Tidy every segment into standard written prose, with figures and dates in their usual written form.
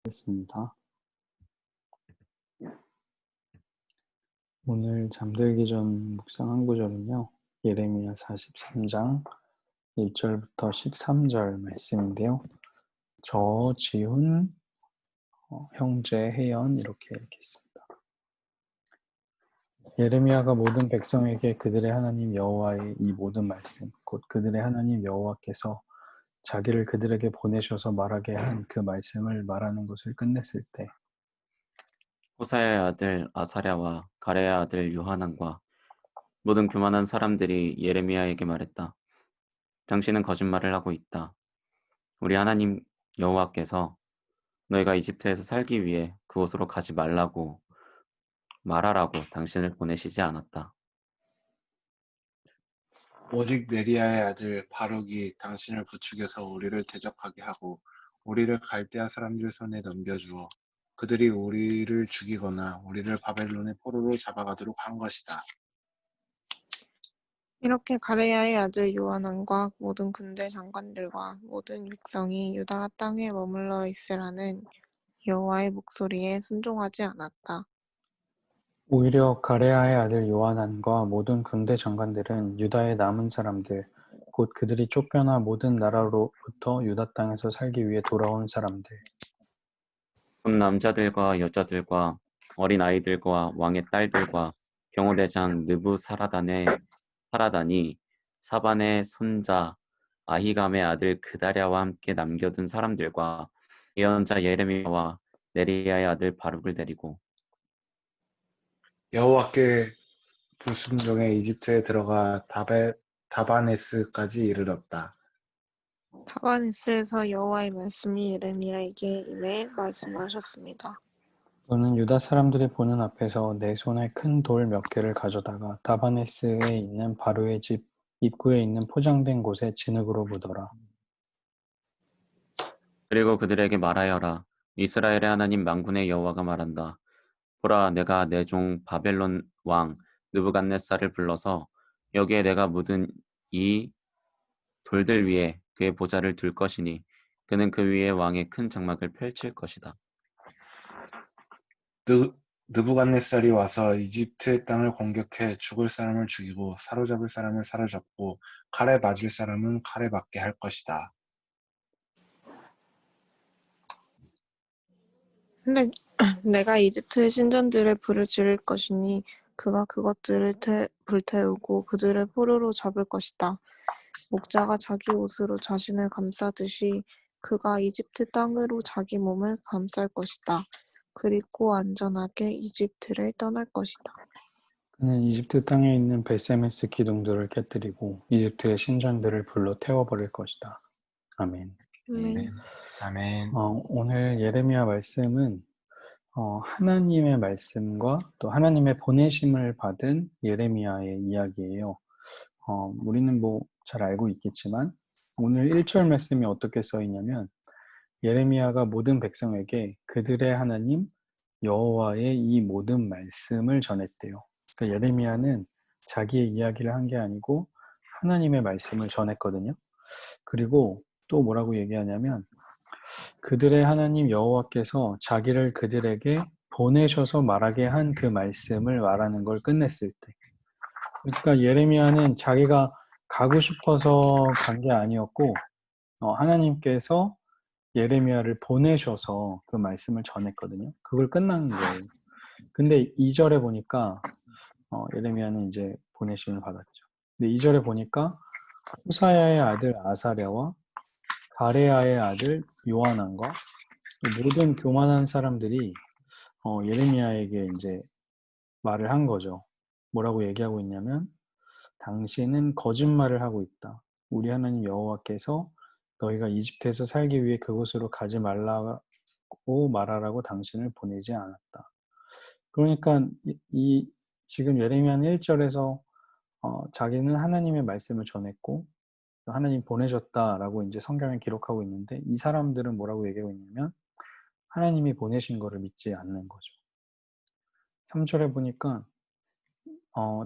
하겠습니다. 오늘 잠들기 전 묵상한 구절은요. 예레미야 43장 1절부터 13절 말씀인데요. 저, 지훈, 형제, 혜연 이렇게 읽겠습니다. 예레미야가 모든 백성에게 그들의 하나님 여호와의 이 모든 말씀, 곧 그들의 하나님 여호와께서 자기를 그들에게 보내셔서 말하게 한 그 말씀을 말하는 것을 끝냈을 때 호사야의 아들 아사랴와 가레의 아들 요하난과 모든 교만한 사람들이 예레미야에게 말했다. 당신은 거짓말을 하고 있다. 우리 하나님 여호와께서 너희가 이집트에서 살기 위해 그곳으로 가지 말라고 말하라고 당신을 보내시지 않았다. 오직 네리야의 아들 바룩이 당신을 부추겨서 우리를 대적하게 하고 우리를 갈대아 사람들 손에 넘겨주어 그들이 우리를 죽이거나 우리를 바벨론의 포로로 잡아가도록 한 것이다. 이렇게 가레야의 아들 요하난과 모든 군대 장관들과 모든 백성이 유다 땅에 머물러 있으라는 여호와의 목소리에 순종하지 않았다. 오히려 가레아의 아들 요하난과 모든 군대 장관들은 유다의 남은 사람들, 곧 그들이 쫓겨나 모든 나라로부터 유다 땅에서 살기 위해 돌아온 사람들, 온 남자들과 여자들과 어린 아이들과 왕의 딸들과 경호대장 느부사라단이 사반의 손자 아히감의 아들 그다랴와 함께 남겨둔 사람들과 예언자 예레미야와 네리야의 아들 바룩을 데리고 여호와께 불순종해 이집트에 들어가 다바네스까지 이르렀다. 다바네스에서 여호와의 말씀이 예레미야에게 임해 말씀하셨습니다. 너는 유다 사람들이 보는 앞에서 내 손에 큰 돌 몇 개를 가져다가 다바네스에 있는 바로의 집 입구에 있는 포장된 곳에 진흙으로 묻어라. 그리고 그들에게 말하여라. 이스라엘의 하나님 만군의 여호와가 말한다. 보라, 내가 내 종 바벨론 왕 느부갓네살을 불러서 여기에 내가 묻은 이 돌들 위에 그의 보좌를 둘 것이니 그는 그 위에 왕의 큰 장막을 펼칠 것이다. 느부갓네살이 와서 이집트의 땅을 공격해 죽을 사람을 죽이고 사로잡을 사람을 사로잡고 칼에 맞을 사람은 칼에 맞게 할 것이다. 근데 내가 이집트의 신전들에 불을 지를 것이니 그가 그것들을 불태우고 그들을 포로로 잡을 것이다. 목자가 자기 옷으로 자신을 감싸듯이 그가 이집트 땅으로 자기 몸을 감쌀 것이다. 그리고 안전하게 이집트를 떠날 것이다. 그는 이집트 땅에 있는 베세메스 기둥들을 깨뜨리고 이집트의 신전들을 불로 태워버릴 것이다. 아멘. 아멘. 오늘 예레미야 말씀은 하나님의 말씀과 또 하나님의 보내심을 받은 예레미야의 이야기예요. 우리는 뭐 잘 알고 있겠지만 오늘 1절 말씀이 어떻게 써 있냐면 예레미야가 모든 백성에게 그들의 하나님 여호와의 이 모든 말씀을 전했대요. 그러니까 예레미야는 자기의 이야기를 한 게 아니고 하나님의 말씀을 전했거든요. 그리고 또 뭐라고 얘기하냐면 그들의 하나님 여호와께서 자기를 그들에게 보내셔서 말하게 한 그 말씀을 말하는 걸 끝냈을 때 그러니까 예레미야는 자기가 가고 싶어서 간 게 아니었고 하나님께서 예레미야를 보내셔서 그 말씀을 전했거든요. 그걸 끝난 거예요. 근데 2절에 보니까 예레미야는 이제 보내심을 받았죠. 근데 2절에 보니까 호사야의 아들 아사랴와 가레야의 아들 요하난과 모든 교만한 사람들이 예레미야에게 이제 말을 한 거죠. 뭐라고 얘기하고 있냐면 당신은 거짓말을 하고 있다. 우리 하나님 여호와께서 너희가 이집트에서 살기 위해 그곳으로 가지 말라고 말하라고 당신을 보내지 않았다. 그러니까 지금 예레미야는 1절에서 자기는 하나님의 말씀을 전했고 하나님 보내셨다라고 이제 성경에 기록하고 있는데 이 사람들은 뭐라고 얘기하고 있냐면 하나님이 보내신 거를 믿지 않는 거죠. 3절에 보니까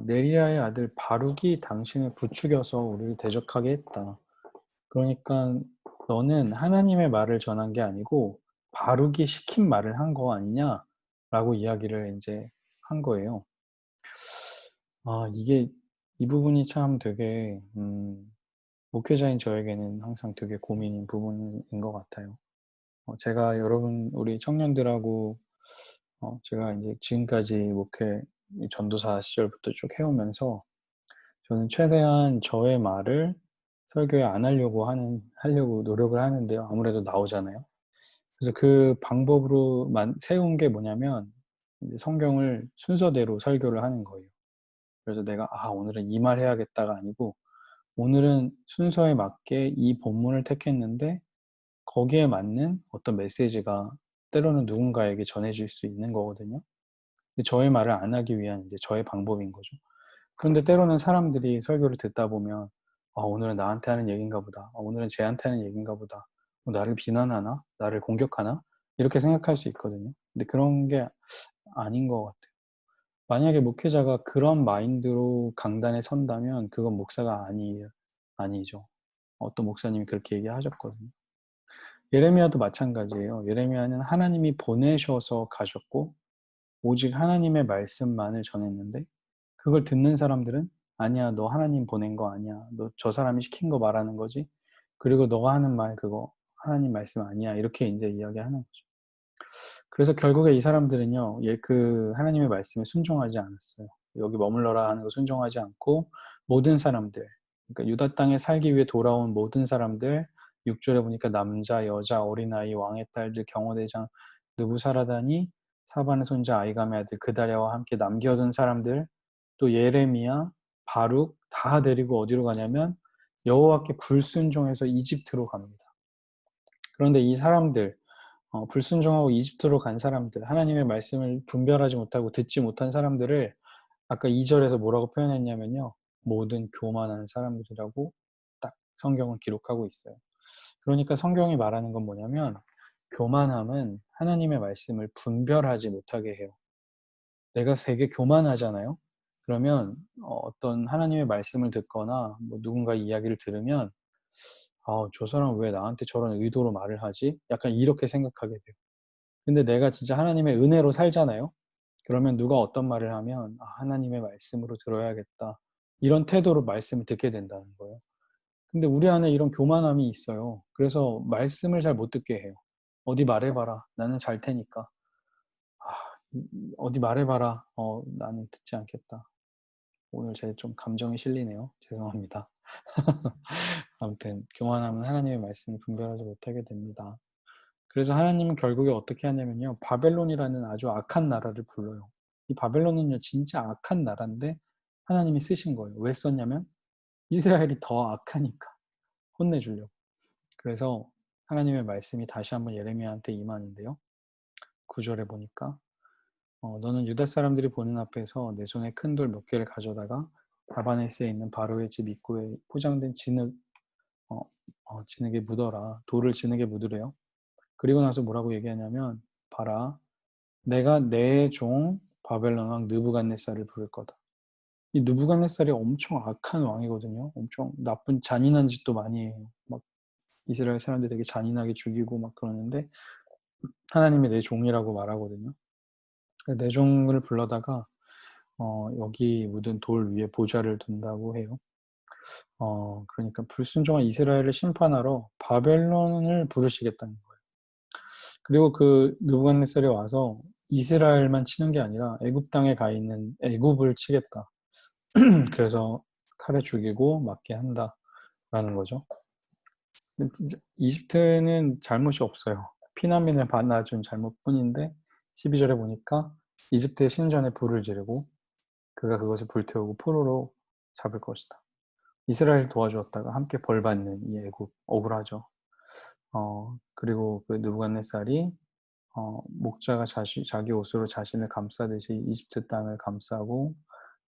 네리야의 아들 바룩이 당신을 부추겨서 우리를 대적하게 했다. 그러니까 너는 하나님의 말을 전한 게 아니고 바룩이 시킨 말을 한 거 아니냐라고 이야기를 이제 한 거예요. 이게 이 부분이 참 되게 목회자인 저에게는 항상 되게 고민인 부분인 것 같아요. 제가 여러분 우리 청년들하고 제가 이제 지금까지 목회 전도사 시절부터 쭉 해오면서 저는 최대한 저의 말을 설교에 안 하려고 노력을 하는데요. 아무래도 나오잖아요. 그래서 그 방법으로 세운 게 뭐냐면 이제 성경을 순서대로 설교를 하는 거예요. 그래서 내가 오늘은 이 말 해야겠다가 아니고 오늘은 순서에 맞게 이 본문을 택했는데 거기에 맞는 어떤 메시지가 때로는 누군가에게 전해질 수 있는 거거든요. 근데 저의 말을 안 하기 위한 이제 저의 방법인 거죠. 그런데 때로는 사람들이 설교를 듣다 보면 오늘은 나한테 하는 얘기인가 보다. 오늘은 쟤한테 하는 얘기인가 보다. 나를 비난하나? 나를 공격하나? 이렇게 생각할 수 있거든요. 근데 그런 게 아닌 것 같아요. 만약에 목회자가 그런 마인드로 강단에 선다면 그건 목사가 아니죠. 어떤 목사님이 그렇게 얘기하셨거든요. 예레미야도 마찬가지예요. 예레미야는 하나님이 보내셔서 가셨고 오직 하나님의 말씀만을 전했는데 그걸 듣는 사람들은 아니야, 너 하나님 보낸 거 아니야. 너 저 사람이 시킨 거 말하는 거지. 그리고 너가 하는 말 그거 하나님 말씀 아니야. 이렇게 이제 이야기하는 거죠. 그래서 결국에 이 사람들은요, 그 하나님의 말씀에 순종하지 않았어요. 여기 머물러라 하는 거 순종하지 않고 모든 사람들, 그러니까 유다 땅에 살기 위해 돌아온 모든 사람들, 6절에 보니까 남자, 여자, 어린아이, 왕의 딸들, 경호대장, 느부사라다니, 사반의 손자 아이감의 아들 그다랴와 함께 남겨둔 사람들, 또 예레미야, 바룩 다 데리고 어디로 가냐면 여호와께 불순종해서 이집트로 갑니다. 그런데 이 사람들, 불순종하고 이집트로 간 사람들, 하나님의 말씀을 분별하지 못하고 듣지 못한 사람들을 아까 2절에서 뭐라고 표현했냐면요. 모든 교만한 사람들이라고 딱 성경은 기록하고 있어요. 그러니까 성경이 말하는 건 뭐냐면 교만함은 하나님의 말씀을 분별하지 못하게 해요. 내가 되게 교만하잖아요. 그러면 어떤 하나님의 말씀을 듣거나 뭐 누군가 이야기를 들으면 저 사람 왜 나한테 저런 의도로 말을 하지? 약간 이렇게 생각하게 돼요. 근데 내가 진짜 하나님의 은혜로 살잖아요. 그러면 누가 어떤 말을 하면 하나님의 말씀으로 들어야겠다. 이런 태도로 말씀을 듣게 된다는 거예요. 근데 우리 안에 이런 교만함이 있어요. 그래서 말씀을 잘 못 듣게 해요. 어디 말해봐라. 나는 잘 테니까. 어디 말해봐라. 나는 듣지 않겠다. 오늘 제 좀 감정이 실리네요. 죄송합니다. 아무튼 교만함은 하나님의 말씀을 분별하지 못하게 됩니다. 그래서 하나님은 결국에 어떻게 하냐면요. 바벨론이라는 아주 악한 나라를 불러요. 이 바벨론은요. 진짜 악한 나라인데 하나님이 쓰신 거예요. 왜 썼냐면 이스라엘이 더 악하니까 혼내주려고. 그래서 하나님의 말씀이 다시 한번 예레미야한테 임하는데요. 9절에 보니까 너는 유다 사람들이 보는 앞에서 내 손에 큰 돌 몇 개를 가져다가 다바네스에 있는 바로의 집 입구에 포장된 진흙에 묻어라. 돌을 진흙에 묻으래요. 그리고 나서 뭐라고 얘기하냐면 봐라. 내가 내 종 바벨론 왕 느부갓네살을 부를 거다. 이 느부갓네살이 엄청 악한 왕이거든요. 엄청 나쁜 잔인한 짓도 많이 해요. 막 이스라엘 사람들 되게 잔인하게 죽이고 막 그러는데 하나님이 내 종이라고 말하거든요. 내 종을 불러다가 여기 묻은 돌 위에 보좌를 둔다고 해요. 그러니까 불순종한 이스라엘을 심판하러 바벨론을 부르시겠다는 거예요. 그리고 그 느부갓네살이 와서 이스라엘만 치는 게 아니라 애굽 땅에 가 있는 애굽을 치겠다. 그래서 칼에 죽이고 맞게 한다라는 거죠. 이집트는 잘못이 없어요. 피난민을 받아준 잘못뿐인데 12절에 보니까 이집트의 신전에 불을 지르고 그가 그것을 불태우고 포로로 잡을 것이다. 이스라엘 도와주었다가 함께 벌받는 이 애굽 억울하죠. 그리고 그 느부갓네살이 목자가 자기 옷으로 자신을 감싸듯이 이집트 땅을 감싸고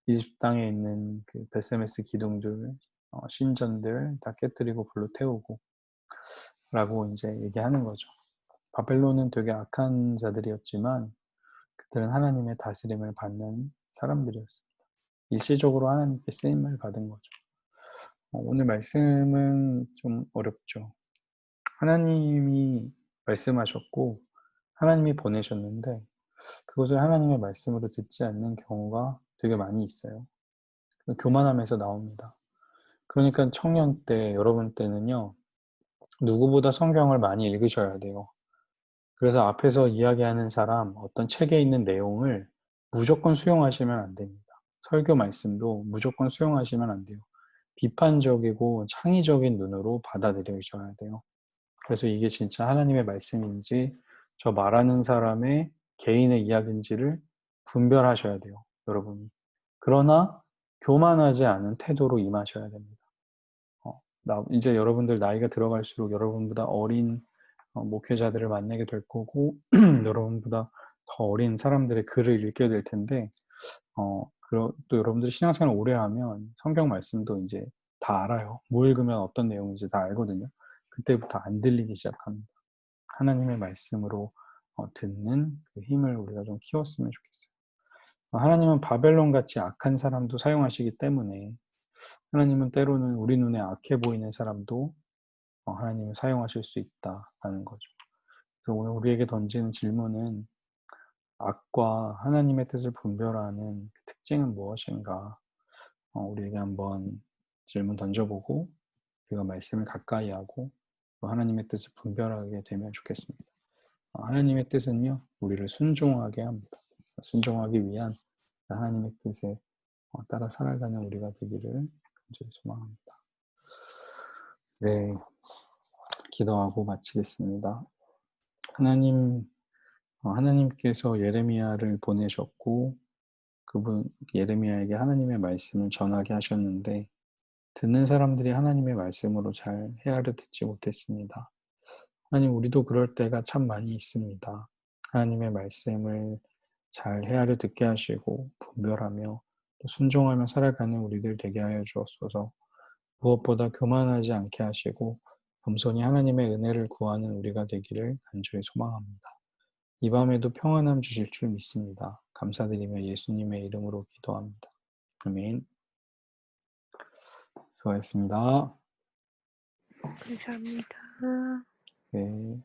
이집트 땅에 있는 그 베세메스 기둥들, 신전들 다 깨뜨리고 불로 태우고 라고 이제 얘기하는 거죠. 바벨론은 되게 악한 자들이었지만 그들은 하나님의 다스림을 받는 사람들이었습니다. 일시적으로 하나님께 쓰임을 받은 거죠. 오늘 말씀은 좀 어렵죠. 하나님이 말씀하셨고 하나님이 보내셨는데 그것을 하나님의 말씀으로 듣지 않는 경우가 되게 많이 있어요. 교만함에서 나옵니다. 그러니까 청년 때, 여러분 때는요, 누구보다 성경을 많이 읽으셔야 돼요. 그래서 앞에서 이야기하는 사람, 어떤 책에 있는 내용을 무조건 수용하시면 안 됩니다. 설교 말씀도 무조건 수용하시면 안 돼요. 비판적이고 창의적인 눈으로 받아들여셔야 돼요. 그래서 이게 진짜 하나님의 말씀인지 저 말하는 사람의 개인의 이야기인지를 분별하셔야 돼요, 여러분이. 그러나 교만하지 않은 태도로 임하셔야 됩니다. 이제 여러분들 나이가 들어갈수록 여러분보다 어린 목회자들을 만나게 될 거고 여러분보다 더 어린 사람들의 글을 읽게 될 텐데 또 여러분들이 신앙생활 오래 하면 성경 말씀도 이제 다 알아요. 뭐 읽으면 어떤 내용인지 다 알거든요. 그때부터 안 들리기 시작합니다. 하나님의 말씀으로 듣는 그 힘을 우리가 좀 키웠으면 좋겠어요. 하나님은 바벨론같이 악한 사람도 사용하시기 때문에 하나님은 때로는 우리 눈에 악해 보이는 사람도 하나님은 사용하실 수 있다라는 거죠. 그래서 오늘 우리에게 던지는 질문은 악과 하나님의 뜻을 분별하는 그 특징은 무엇인가? 우리에게 한번 질문 던져보고 우리가 말씀을 가까이 하고 또 하나님의 뜻을 분별하게 되면 좋겠습니다. 하나님의 뜻은요, 우리를 순종하게 합니다. 순종하기 위한 하나님의 뜻에 따라 살아가는 우리가 되기를 간절히 소망합니다. 네, 기도하고 마치겠습니다. 하나님께서 예레미야를 보내셨고 예레미야에게 하나님의 말씀을 전하게 하셨는데 듣는 사람들이 하나님의 말씀으로 잘 헤아려 듣지 못했습니다. 하나님, 우리도 그럴 때가 참 많이 있습니다. 하나님의 말씀을 잘 헤아려 듣게 하시고 분별하며 또 순종하며 살아가는 우리들 되게 하여 주옵소서. 무엇보다 교만하지 않게 하시고 겸손히 하나님의 은혜를 구하는 우리가 되기를 간절히 소망합니다. 이 밤에도 평안함 주실 줄 믿습니다. 감사드리며 예수님의 이름으로 기도합니다. 아멘. 수고하셨습니다. 감사합니다. 네.